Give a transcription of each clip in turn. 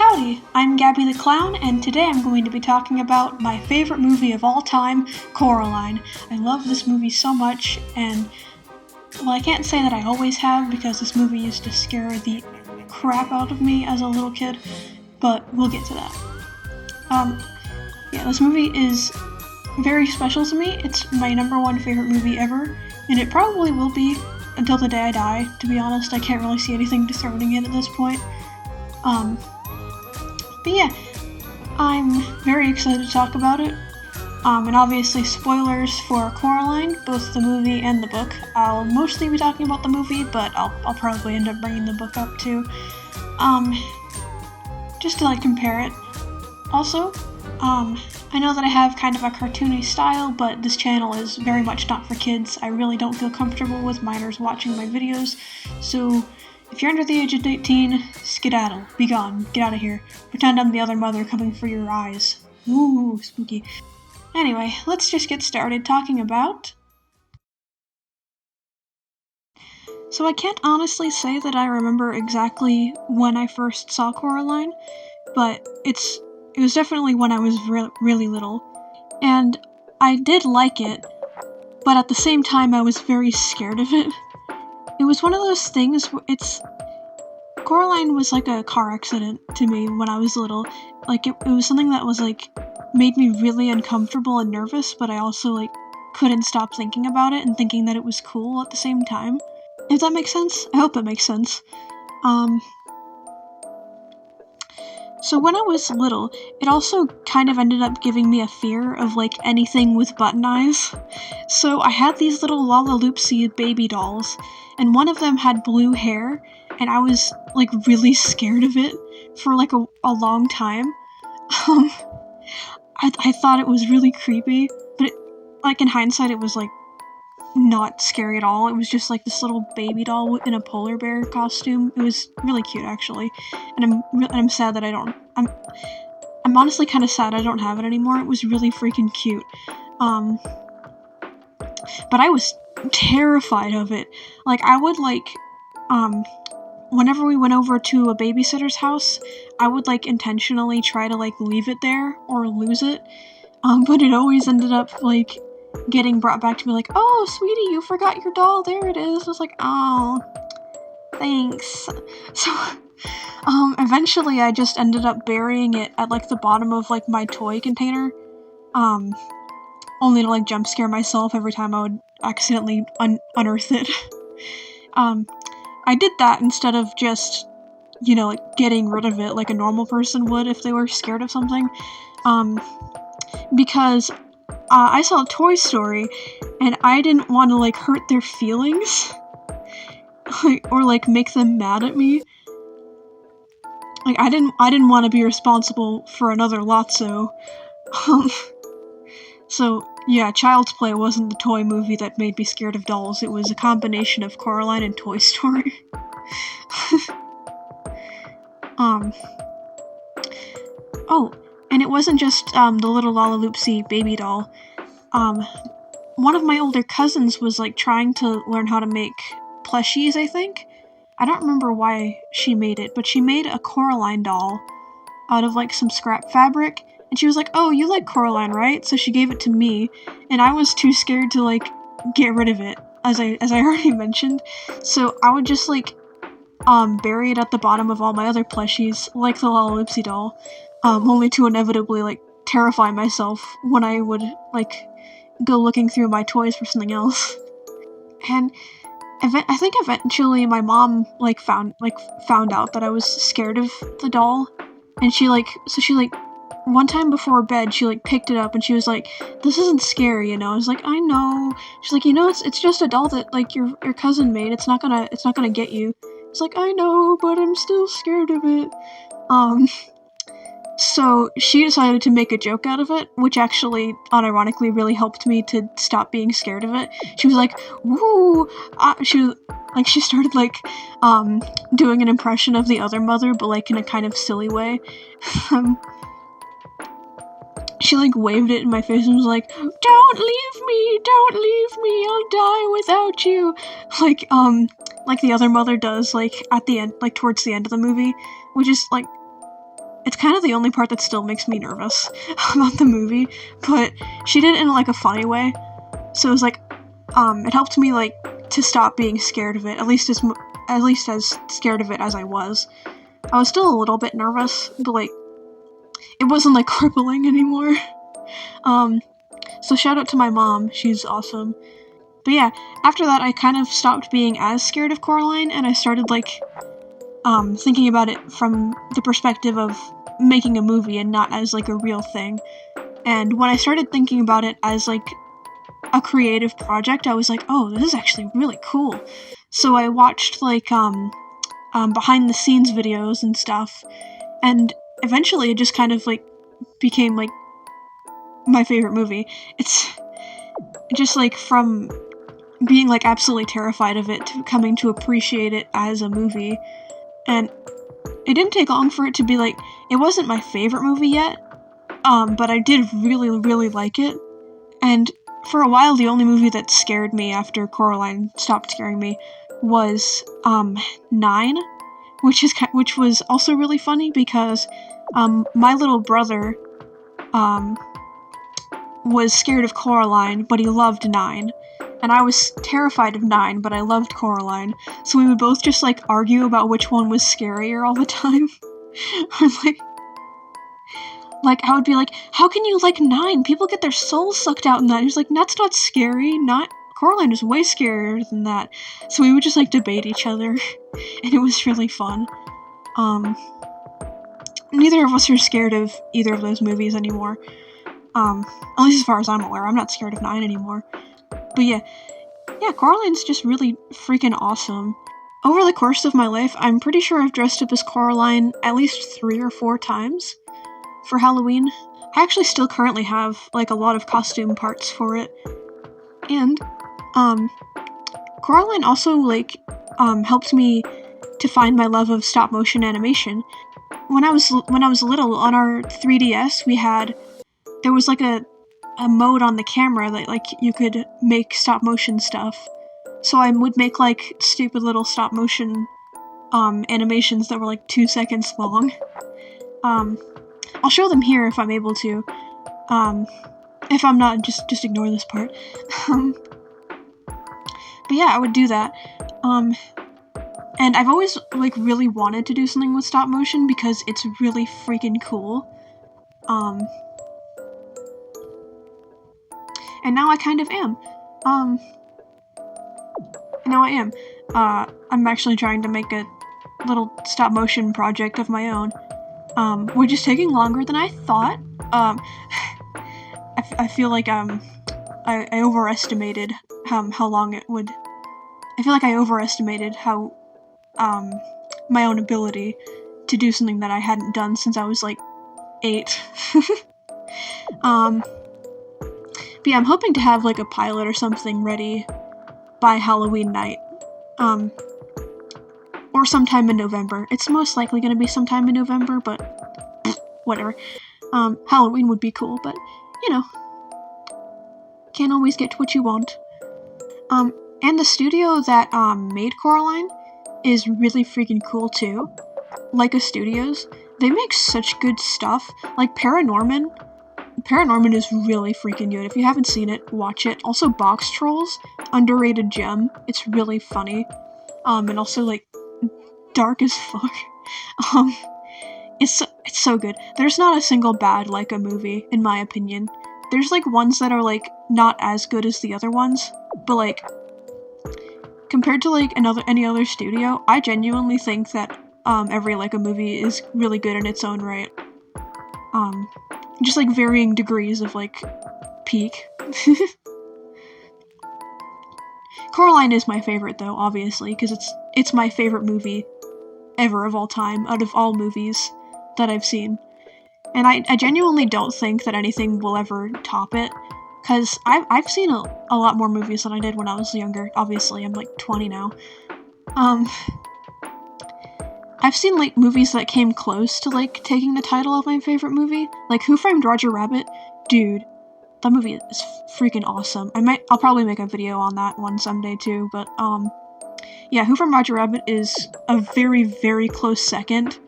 Howdy, I'm Gabby the Clown, and today I'm going to be talking about my favorite movie of all time, Coraline. I love this movie so much, and, well, I can't say that I always have, because this movie used to scare the crap out of me as a little kid, but we'll get to that. This movie is very special to me. It's my number one favorite movie ever, and it probably will be until the day I die, to be honest. I can't really see anything dethroning it at this point. But yeah, I'm very excited to talk about it. And obviously spoilers for Coraline, both the movie and the book. I'll mostly be talking about the movie, but I'll probably end up bringing the book up too. Just to compare it. Also, I know that I have kind of a cartoony style, but this channel is very much not for kids. I really don't feel comfortable with minors watching my videos, so if you're under the age of 18, skedaddle, be gone, get out of here. Pretend I'm the other mother coming for your eyes. Ooh, spooky. Anyway, let's just get started talking about... So I can't honestly say that I remember exactly when I first saw Coraline, but it was definitely when I was really little. And I did like it, but at the same time I was very scared of it. It was one of those things Coraline was like a car accident to me when I was little. It was something that was made me really uncomfortable and nervous, but I also couldn't stop thinking about it and thinking that it was cool at the same time. If that makes sense? I hope it makes sense. So when I was little, it also kind of ended up giving me a fear of anything with button eyes. So I had these little Lalaloopsy baby dolls, and one of them had blue hair, and I was really scared of it for a long time. I thought it was really creepy, but in hindsight it was not scary at all. It was just this little baby doll in a polar bear costume. It was really cute, actually, and I'm sad that I'm honestly kind of sad I don't have it anymore. It was really freaking cute. But I was terrified of it. I would whenever we went over to a babysitter's house, I would intentionally try to leave it there or lose it. But it always ended up getting brought back to me oh, sweetie, you forgot your doll, there it is. I was oh, thanks. So, eventually I just ended up burying it at the bottom of my toy container, only to jump scare myself every time I would accidentally unearth it. I did that instead of just, getting rid of it like a normal person would if they were scared of something, because I saw Toy Story, and I didn't want to, hurt their feelings, or, make them mad at me. I didn't want to be responsible for another Lotso. So, yeah, Child's Play wasn't the toy movie that made me scared of dolls. It was a combination of Coraline and Toy Story. Oh, and it wasn't just, the little Lalaloopsy baby doll. One of my older cousins was, trying to learn how to make plushies, I think. I don't remember why she made it, but she made a Coraline doll out of, some scrap fabric, and she was oh, you like Coraline, right? So she gave it to me, and I was too scared to, get rid of it, as I already mentioned. So I would just, bury it at the bottom of all my other plushies, like the Lalaloopsy doll, only to inevitably, terrify myself when I would, go looking through my toys for something else. And I think eventually my mom, found out that I was scared of the doll, and she, one time before bed, she, picked it up, and she was this isn't scary, I was I know. She's it's just a doll that, your cousin made, it's not gonna get you. It's I know, but I'm still scared of it. So she decided to make a joke out of it, which actually, unironically, really helped me to stop being scared of it. She was woo! She started, doing an impression of the other mother, but, in a kind of silly way. She, waved it in my face and was don't leave me, I'll die without you! The other mother does, at the end, towards the end of the movie, which is, it's kind of the only part that still makes me nervous about the movie, but she did it in, like, a funny way, so it was, like, it helped me, like, to stop being scared of it, at least as scared of it as I was. I was still a little bit nervous, but, like, it wasn't, like, crippling anymore. So shout out to my mom, she's awesome. But yeah, after that, I kind of stopped being as scared of Coraline, and I started, like, thinking about it from the perspective of making a movie and not as, like, a real thing. And when I started thinking about it as, like, a creative project, I was like, oh, this is actually really cool. So I watched, like, behind-the-scenes videos and stuff, and eventually it just kind of, like, became, like, my favorite movie. It's just, like, from being, like, absolutely terrified of it to coming to appreciate it as a movie. And it didn't take long for it to be, like, it wasn't my favorite movie yet, but I did really, really like it. And for a while, the only movie that scared me after Coraline stopped scaring me was, 9, which was also really funny because, my little brother, was scared of Coraline, but he loved 9. And I was terrified of 9, but I loved Coraline. So we would both just, like, argue about which one was scarier all the time. Or, like, I would be like, how can you like 9? People get their souls sucked out in that. And he's like, that's not scary. Coraline is way scarier than that. So we would just, like, debate each other. And it was really fun. Neither of us are scared of either of those movies anymore. At least as far as I'm aware. I'm not scared of 9 anymore. But yeah, Coraline's just really freaking awesome. Over the course of my life, I'm pretty sure I've dressed up as Coraline at least 3 or 4 times for Halloween. I actually still currently have, like, a lot of costume parts for it. And, Coraline also, like, helped me to find my love of stop-motion animation. When I was little, on our 3DS, there was, like, a mode on the camera that, like, you could make stop-motion stuff. So I would make, like, stupid little stop-motion, animations that were, like, 2 seconds long. I'll show them here if I'm able to. If I'm not, just ignore this part. But yeah, I would do that. And I've always, like, really wanted to do something with stop-motion because it's really freaking cool. And now I kind of am. Now I am. I'm actually trying to make a little stop-motion project of my own, which is taking longer than I thought. I feel like, I overestimated, how long it would... I feel like I overestimated how, my own ability to do something that I hadn't done since I was, like, 8. But yeah, I'm hoping to have, like, a pilot or something ready by Halloween night. Or sometime in November. It's most likely gonna be sometime in November, but whatever. Halloween would be cool, but, you know, can't always get what you want. And the studio that, made Coraline is really freaking cool, too. Leica Studios. They make such good stuff. Like, Paranorman is really freaking good. If you haven't seen it, watch it. Also, Box Trolls, underrated gem. It's really funny. And also, like, dark as fuck. It's so good. There's not a single bad Leica movie, in my opinion. There's, like, ones that are, like, not as good as the other ones, but, like, compared to, like, any other studio, I genuinely think that, every Leica movie is really good in its own right. Just, like, varying degrees of, like, peak. Coraline is my favorite, though, obviously, because it's my favorite movie ever of all time, out of all movies that I've seen. And I genuinely don't think that anything will ever top it, because I've seen a lot more movies than I did when I was younger. Obviously, I'm, like, 20 now. I've seen, like, movies that came close to, like, taking the title of my favorite movie. Like, Who Framed Roger Rabbit? Dude, that movie is freaking awesome. I'll probably make a video on that one someday, too, but, yeah, Who Framed Roger Rabbit is a very, very close second.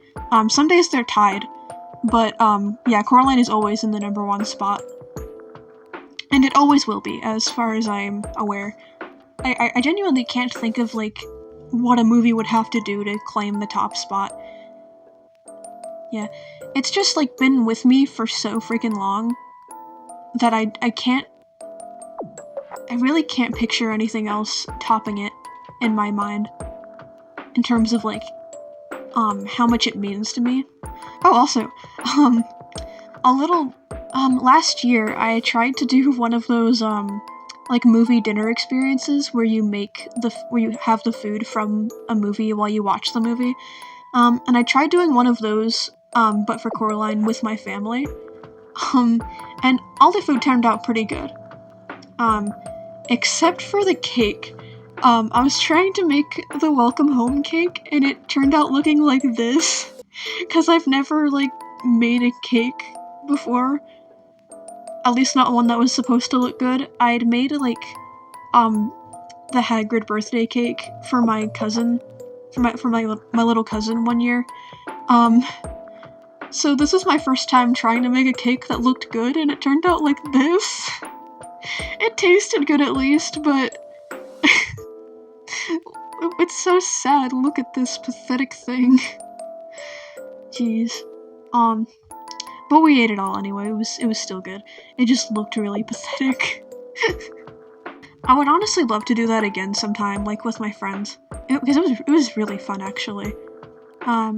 Some days they're tied. But, yeah, Coraline is always in the number 1 spot. And it always will be, as far as I'm aware. I genuinely can't think of, like, what a movie would have to do to claim the top spot. Yeah. It's just, like, been with me for so freaking long that I really can't picture anything else topping it in my mind. In terms of, like, how much it means to me. Oh, also, last year I tried to do one of those, like, movie dinner experiences where you have the food from a movie while you watch the movie. And I tried doing one of those, but for Coraline with my family. And all the food turned out pretty good. Except for the cake. I was trying to make the welcome home cake, and it turned out looking like this. 'Cause I've never, like, made a cake before. At least not one that was supposed to look good. I'd made, like, the Hagrid birthday cake for my cousin, for my little cousin one year. So this was my first time trying to make a cake that looked good, and it turned out like this. It tasted good at least, but it's so sad. Look at this pathetic thing. Jeez. But we ate it all anyway. It was still good. It just looked really pathetic. I would honestly love to do that again sometime, like with my friends, because it was really fun actually. I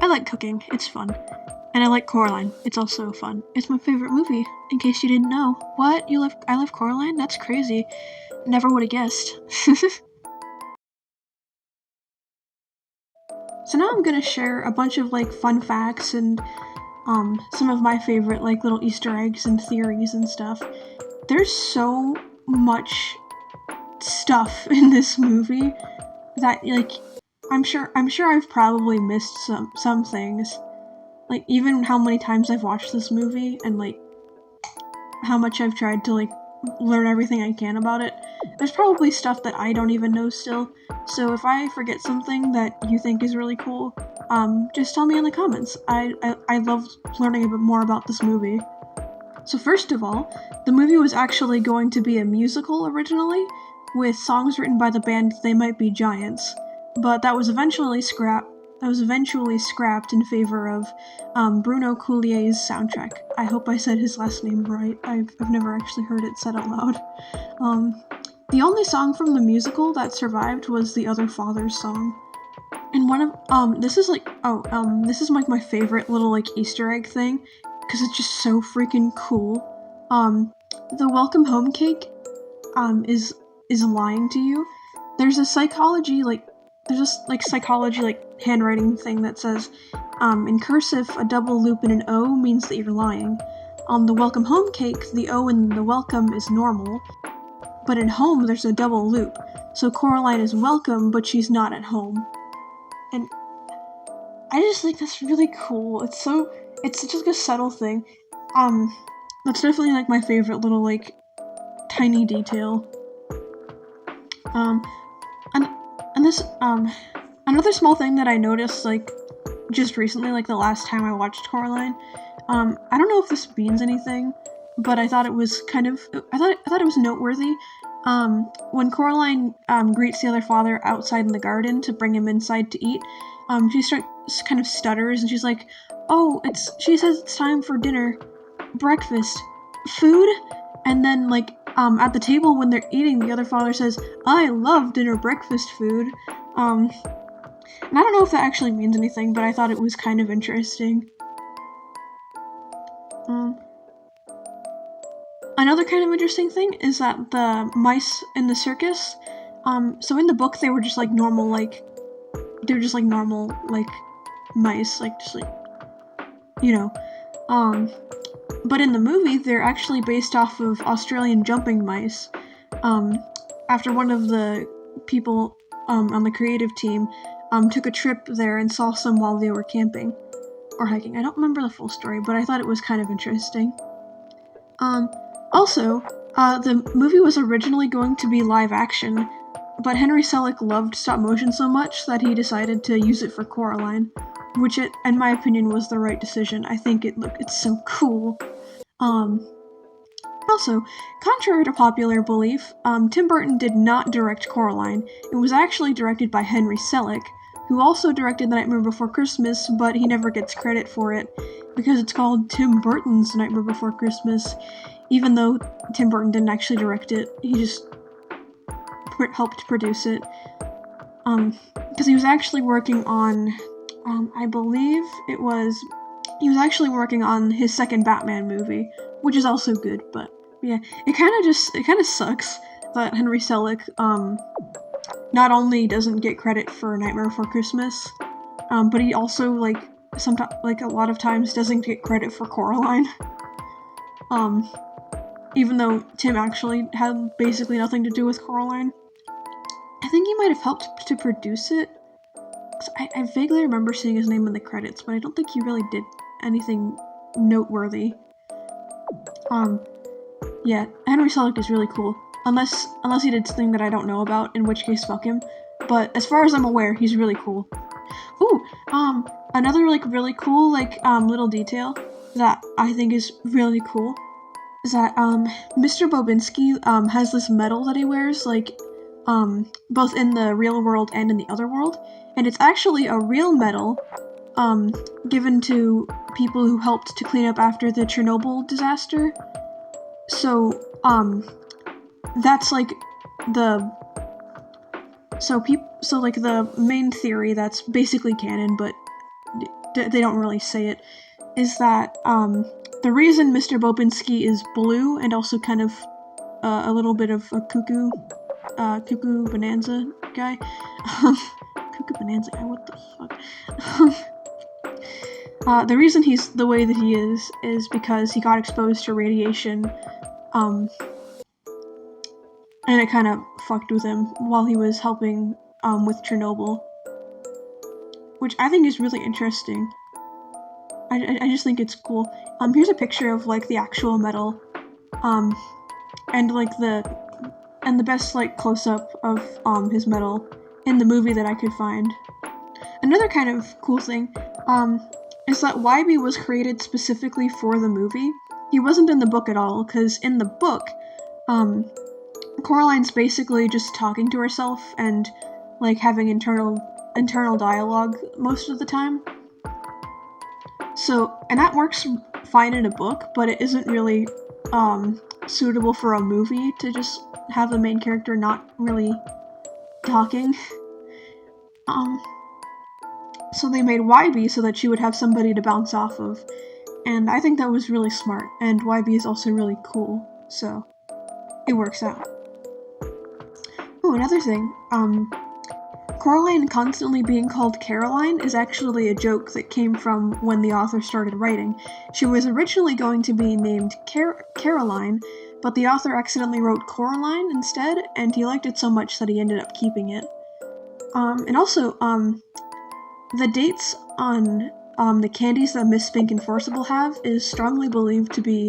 like cooking. It's fun. And I like Coraline. It's also fun. It's my favorite movie, in case you didn't know. What? I love Coraline? That's crazy. Never would have guessed. So now I'm gonna share a bunch of, like, fun facts and, some of my favorite, like, little Easter eggs and theories and stuff. There's so much stuff in this movie that, like, I'm sure I've probably missed some things. Like, even how many times I've watched this movie, and, like, how much I've tried to, like, learn everything I can about it. There's probably stuff that I don't even know still, so if I forget something that you think is really cool, just tell me in the comments. I love learning a bit more about this movie. So first of all, the movie was actually going to be a musical originally, with songs written by the band They Might Be Giants, but that was eventually scrapped in favor of Bruno Coulier's soundtrack. I hope I said his last name right. I've never actually heard it said out loud. The only song from the musical that survived was The Other Father's song. And one of, this is like my favorite little, like, Easter egg thing, because it's just so freaking cool. The welcome home cake, is lying to you. There's a psychology, handwriting thing that says, in cursive, a double loop and an O means that you're lying. On the welcome home cake, the O in the welcome is normal, but in home there's a double loop, so Coraline is welcome, but she's not at home. And I just think that's really cool. It's such like a subtle thing. That's definitely, like, my favorite little, like, tiny detail. And this, another small thing that I noticed, like, just recently, like, the last time I watched Coraline, I don't know if this means anything, but I thought it was I thought it was noteworthy. When Coraline, greets the other father outside in the garden to bring him inside to eat, she kind of stutters, and she's like, she says it's time for dinner, breakfast, food, and then, like, at the table when they're eating, the other father says, I love dinner breakfast food. And I don't know if that actually means anything, but I thought it was kind of interesting. Another kind of interesting thing is that the mice in the circus, so in the book they were just, like, normal, like, mice, like, just, like, you know, but in the movie, they're actually based off of Australian jumping mice. After one of the people on the creative team took a trip there and saw some while they were camping or hiking. I don't remember the full story, but I thought it was kind of interesting. Also, the movie was originally going to be live action, but Henry Selick loved stop motion so much that he decided to use it for Coraline. which in my opinion was the right decision. I think it's so cool. Also, contrary to popular belief, Tim Burton did not direct Coraline. It was actually directed by Henry Selick, who also directed The Nightmare Before Christmas, but he never gets credit for it because it's called Tim Burton's Nightmare Before Christmas, even though Tim Burton didn't actually direct it. He just helped produce it. Because he was actually working on, I believe he was actually working on his second Batman movie, which is also good, but yeah, it kind of sucks that Henry Selick, not only doesn't get credit for Nightmare Before Christmas, but he also, a lot of times doesn't get credit for Coraline. Even though Tim actually had basically nothing to do with Coraline. I think he might have helped to produce it. I vaguely remember seeing his name in the credits, but I don't think he really did anything noteworthy. Yeah, Henry Selick is really cool. Unless he did something that I don't know about, in which case fuck him. But as far as I'm aware, he's really cool. Ooh, another really cool little detail that I think is really cool is that Mr. Bobinski has this medal that he wears both in the real world and in the other world, and it's actually a real medal given to people who helped to clean up after the Chernobyl disaster. So that's the main theory that's basically canon, but they don't really say it, is that the reason Mr. Bobinski is blue and also kind of a little bit of a cuckoo bonanza guy. Cuckoo bonanza guy, what the fuck? The reason he's the way that he is because he got exposed to radiation, and it kind of fucked with him while he was helping with Chernobyl, which I think is really interesting. I just think it's cool. Here's a picture of the actual medal, and the best close-up of his medal in the movie that I could find. Another kind of cool thing is that Wybie was created specifically for the movie. He wasn't in the book at all, because in the book, Coraline's basically just talking to herself and having internal dialogue most of the time. So, and that works fine in a book, but it isn't really suitable for a movie to just have the main character not really talking. So they made Wybie so that she would have somebody to bounce off of, and I think that was really smart, and Wybie is also really cool, so it works out. Oh, another thing, Coraline constantly being called Caroline is actually a joke that came from when the author started writing. She was originally going to be named Caroline, but the author accidentally wrote Coraline instead, and he liked it so much that he ended up keeping it. And also, the dates on the candies that Miss Spink and Forcible have is strongly believed to be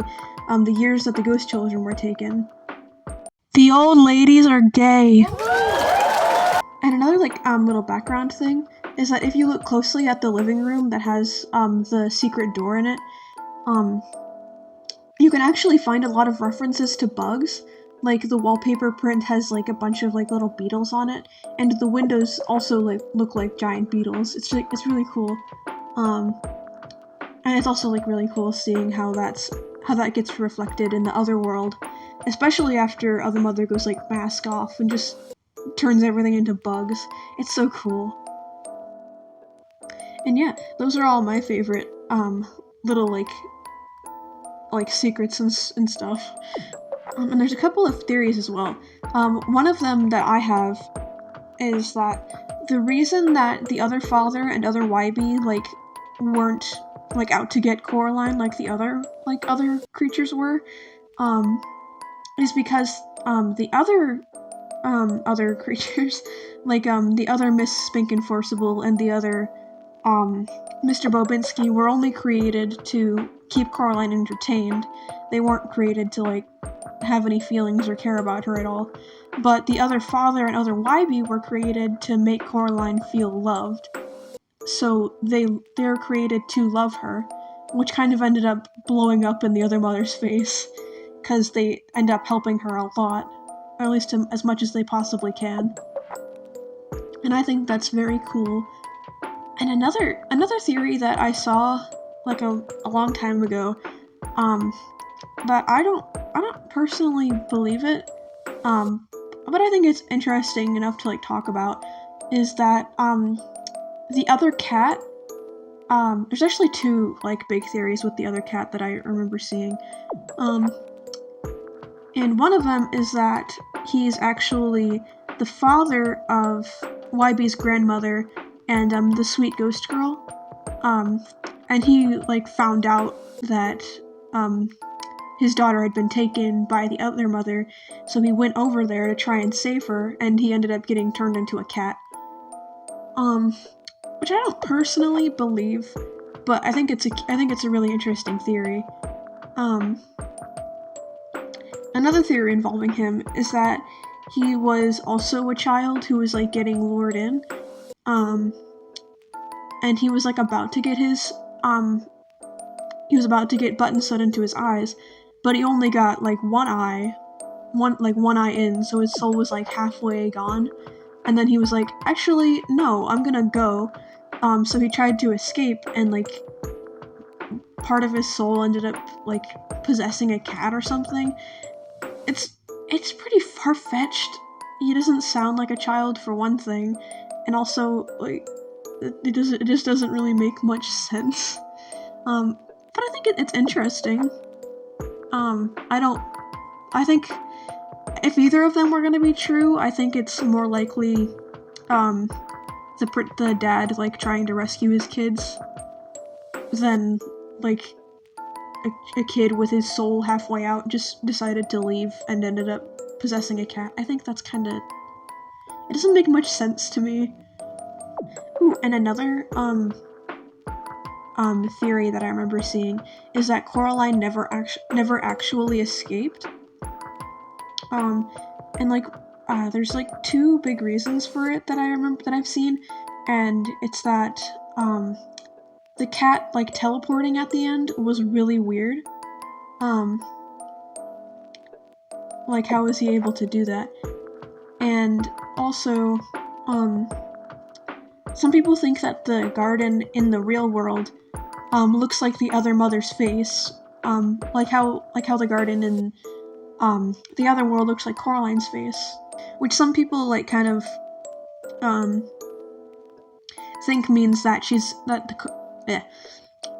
the years that the ghost children were taken. The old ladies are gay! And another little background thing is that if you look closely at the living room that has the secret door in it, you can actually find a lot of references to bugs. The wallpaper print has a bunch of little beetles on it, and the windows also look like giant beetles. It's really cool. And it's also really cool seeing how that gets reflected in the other world, especially after Other Mother goes mask off and just turns everything into bugs. It's so cool. And yeah, those are all my favorite little secrets and stuff. And there's a couple of theories as well. One of them that I have is that the reason that the other father and other Wybie weren't out to get Coraline like the other creatures were, is because the other creatures, the other Miss Spink and Forcible and the other Mr. Bobinski were only created to keep Coraline entertained. They weren't created to have any feelings or care about her at all. But the other father and other Wybie were created to make Coraline feel loved. so they're created to love her, which kind of ended up blowing up in the other mother's face, because they end up helping her a lot, or at least as much as they possibly can. And I think that's very cool. And another theory that I saw like a long time ago, but I don't personally believe it, but I think it's interesting enough to like talk about, is that the other cat, there's actually two like big theories with the other cat that I remember seeing, and one of them is that he's actually the father of YB's grandmother and the sweet ghost girl, and he like found out that his daughter had been taken by the other mother, so he went over there to try and save her, and he ended up getting turned into a cat. Which I don't personally believe, but I think it's a really interesting theory. Another theory involving him is that he was also a child who was like getting lured in, and he was like about to get his button set into his eyes, but he only got like one eye in, so his soul was like halfway gone, and then he was like, actually no, I'm gonna go. So he tried to escape, and like part of his soul ended up like possessing a cat or something. It's pretty far-fetched. He doesn't sound like a child for one thing, and also like it just doesn't really make much sense. But I think it's interesting. I think if either of them were gonna be true, I think it's more likely the dad like trying to rescue his kids than like a kid with his soul halfway out just decided to leave and ended up possessing a cat. I think that's kinda, it doesn't make much sense to me. Ooh, and another theory that I remember seeing is that Coraline never actually escaped. And like there's like two big reasons for it that I remember that I've seen, and it's that the cat like teleporting at the end was really weird. Like how was he able to do that? And also some people think that the garden in the real world looks like the other mother's face, like how the garden in the other world looks like Coraline's face, which some people like kind of think means that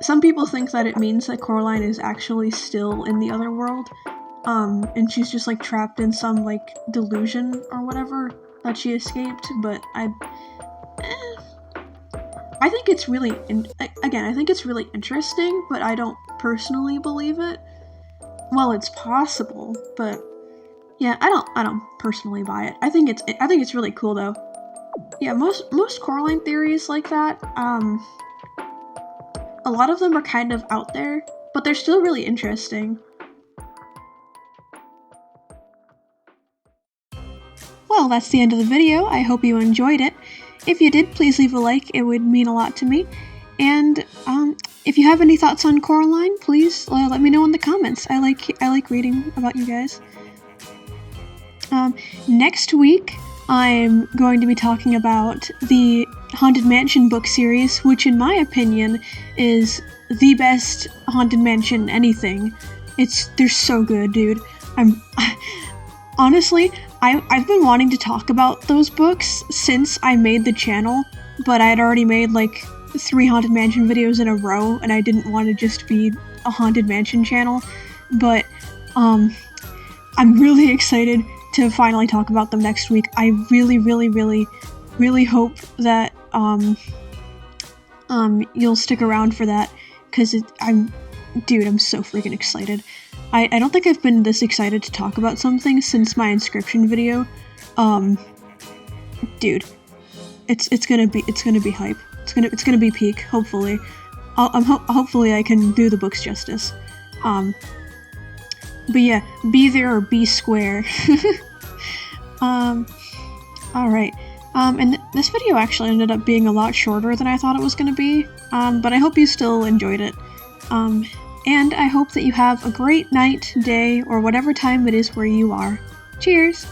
some people think that it means that Coraline is actually still in the other world, and she's just like trapped in some like delusion or whatever that she escaped. But I think it's really I think it's really interesting, but I don't personally believe it. Well, it's possible, but yeah, I don't personally buy it. I think it's really cool though. Yeah, most Coraline theories like that, a lot of them are kind of out there, but they're still really interesting. Well, that's the end of the video. I hope you enjoyed it. If you did, please leave a like. It would mean a lot to me. And if you have any thoughts on Coraline, please let me know in the comments. I like reading about you guys. Next week, I'm going to be talking about the Haunted Mansion book series, which in my opinion is the best Haunted Mansion anything. They're so good, dude. Honestly, I've been wanting to talk about those books since I made the channel, but I had already made like 3 Haunted Mansion videos in a row, and I didn't want to just be a Haunted Mansion channel, but I'm really excited to finally talk about them next week. I really, really, really, really hope that you'll stick around for that, because I'm so freaking excited. I don't think I've been this excited to talk about something since my Inscription video. Dude, it's gonna be hype. It's gonna be peak. Hopefully, hopefully I can do the books justice. But yeah, be there or be square. Alright, And this video actually ended up being a lot shorter than I thought it was going to be, but I hope you still enjoyed it. And I hope that you have a great night, day, or whatever time it is where you are. Cheers!